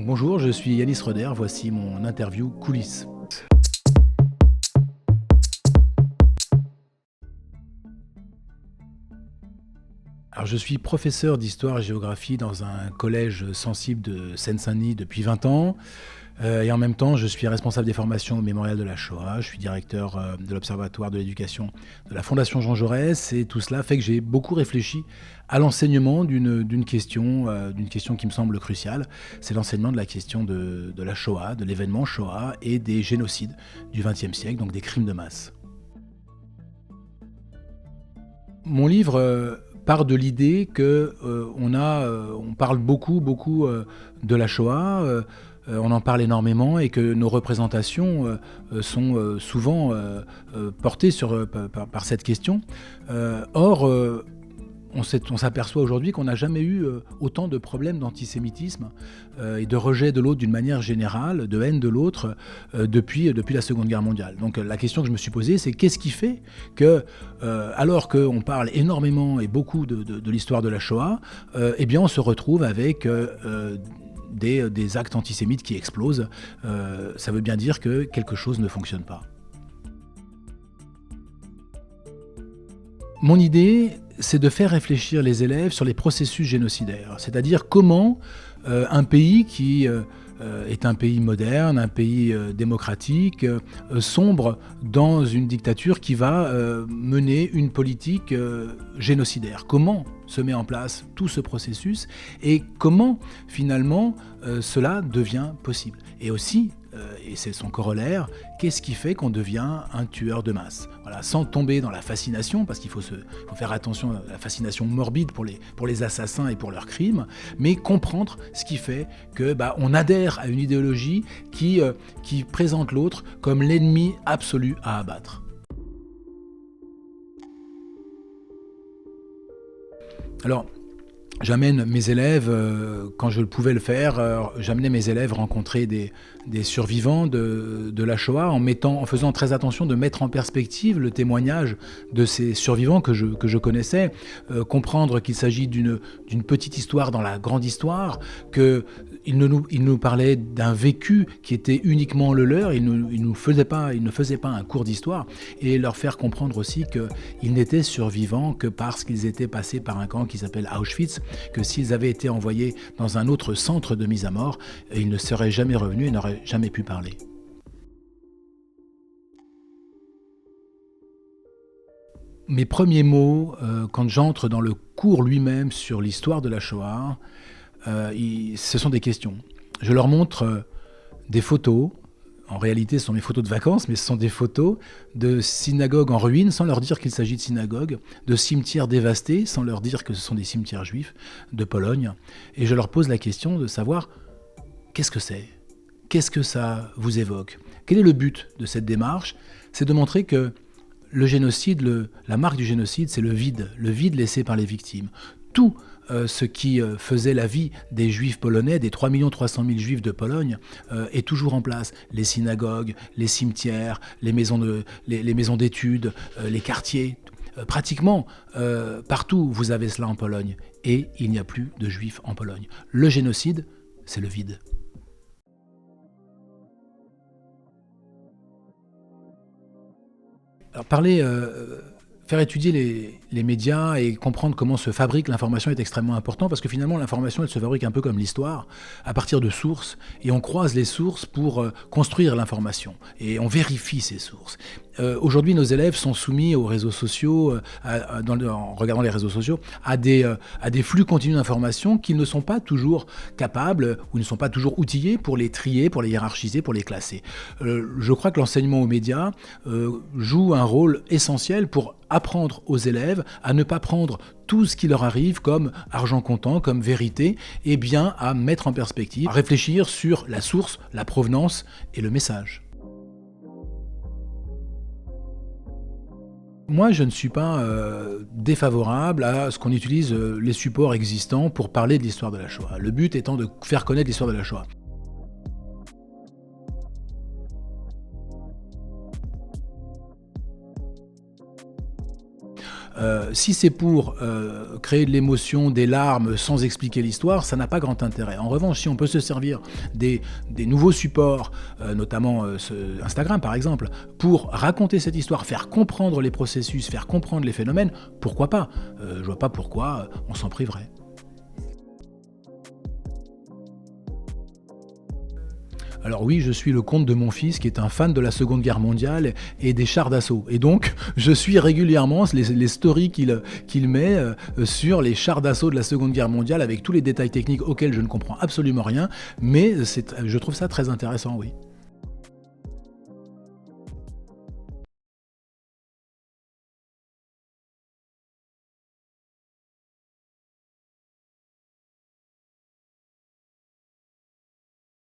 Bonjour, je suis Yanis Roder, voici mon interview coulisses. Alors, je suis professeur d'histoire et géographie dans un collège sensible de Seine-Saint-Denis depuis 20 ans. Et en même temps, je suis responsable des formations au Mémorial de la Shoah. Je suis directeur de l'Observatoire de l'éducation de la Fondation Jean Jaurès. Et tout cela fait que j'ai beaucoup réfléchi à l'enseignement d'une question qui me semble cruciale. C'est l'enseignement de la question de la Shoah, de l'événement Shoah et des génocides du XXe siècle, donc des crimes de masse. Mon livre part de l'idée que on parle beaucoup de la Shoah, on en parle énormément et que nos représentations sont souvent portées par cette question. Or, on s'aperçoit aujourd'hui qu'on n'a jamais eu autant de problèmes d'antisémitisme et de rejet de l'autre d'une manière générale, de haine de l'autre, depuis la Seconde Guerre mondiale. Donc la question que je me suis posée, c'est qu'est-ce qui fait que, alors qu'on parle énormément et beaucoup de l'histoire de la Shoah, eh bien on se retrouve avec des actes antisémites qui explosent. Ça veut bien dire que quelque chose ne fonctionne pas. Mon idée, c'est de faire réfléchir les élèves sur les processus génocidaires, c'est-à-dire comment un pays qui est un pays moderne, un pays démocratique, sombre dans une dictature qui va mener une politique génocidaire. Comment se met en place tout ce processus et comment finalement cela devient possible. Et aussi, et c'est son corollaire, qu'est-ce qui fait qu'on devient un tueur de masse? Voilà, sans tomber dans la fascination, parce faut faire attention à la fascination morbide pour les assassins et pour leurs crimes, mais comprendre ce qui fait que on adhère à une idéologie qui présente l'autre comme l'ennemi absolu à abattre. Alors, j'amène mes élèves, quand je pouvais le faire, j'amenais mes élèves rencontrer des survivants de la Shoah en faisant très attention de mettre en perspective le témoignage de ces survivants que je connaissais, comprendre qu'il s'agit d'une petite histoire dans la grande histoire, qu'ils nous parlaient d'un vécu qui était uniquement le leur, ils ne faisaient pas un cours d'histoire, et leur faire comprendre aussi qu'ils n'étaient survivants que parce qu'ils étaient passés par un camp qui s'appelle Auschwitz, que s'ils avaient été envoyés dans un autre centre de mise à mort, ils ne seraient jamais revenus et n'auraient jamais pu parler. Mes premiers mots, quand j'entre dans le cours lui-même sur l'histoire de la Shoah, ce sont des questions. Je leur montre des photos. En réalité, ce sont mes photos de vacances, mais ce sont des photos de synagogues en ruine, sans leur dire qu'il s'agit de synagogues, de cimetières dévastés, sans leur dire que ce sont des cimetières juifs, de Pologne. Et je leur pose la question de savoir qu'est-ce que c'est ? Qu'est-ce que ça vous évoque ? Quel est le but de cette démarche ? C'est de montrer que le génocide, la marque du génocide, c'est le vide laissé par les victimes. Tout ce qui faisait la vie des juifs polonais, des 3 300 000 juifs de Pologne, est toujours en place. Les synagogues, les cimetières, les maisons d'études, les quartiers. Pratiquement partout, vous avez cela en Pologne. Et il n'y a plus de juifs en Pologne. Le génocide, c'est le vide. Alors, faire étudier les médias et comprendre comment se fabrique l'information est extrêmement important, parce que finalement l'information elle se fabrique un peu comme l'histoire, à partir de sources, et on croise les sources pour construire l'information, et on vérifie ces sources. Aujourd'hui, nos élèves sont soumis aux réseaux sociaux, en regardant les réseaux sociaux, à des flux continus d'informations qu'ils ne sont pas toujours capables ou ne sont pas toujours outillés pour les trier, pour les hiérarchiser, pour les classer. Je crois que l'enseignement aux médias joue un rôle essentiel pour apprendre aux élèves à ne pas prendre tout ce qui leur arrive comme argent comptant, comme vérité, et bien à mettre en perspective, à réfléchir sur la source, la provenance et le message. Moi, je ne suis pas défavorable à ce qu'on utilise les supports existants pour parler de l'histoire de la Shoah. Le but étant de faire connaître l'histoire de la Shoah. Si c'est pour créer de l'émotion, des larmes, sans expliquer l'histoire, ça n'a pas grand intérêt. En revanche, si on peut se servir des nouveaux supports, notamment Instagram par exemple, pour raconter cette histoire, faire comprendre les processus, faire comprendre les phénomènes, pourquoi pas? Je vois pas pourquoi on s'en priverait. Alors oui, je suis le compte de mon fils qui est un fan de la Seconde Guerre mondiale et des chars d'assaut. Et donc, je suis régulièrement les stories qu'il met sur les chars d'assaut de la Seconde Guerre mondiale avec tous les détails techniques auxquels je ne comprends absolument rien, mais je trouve ça très intéressant, oui.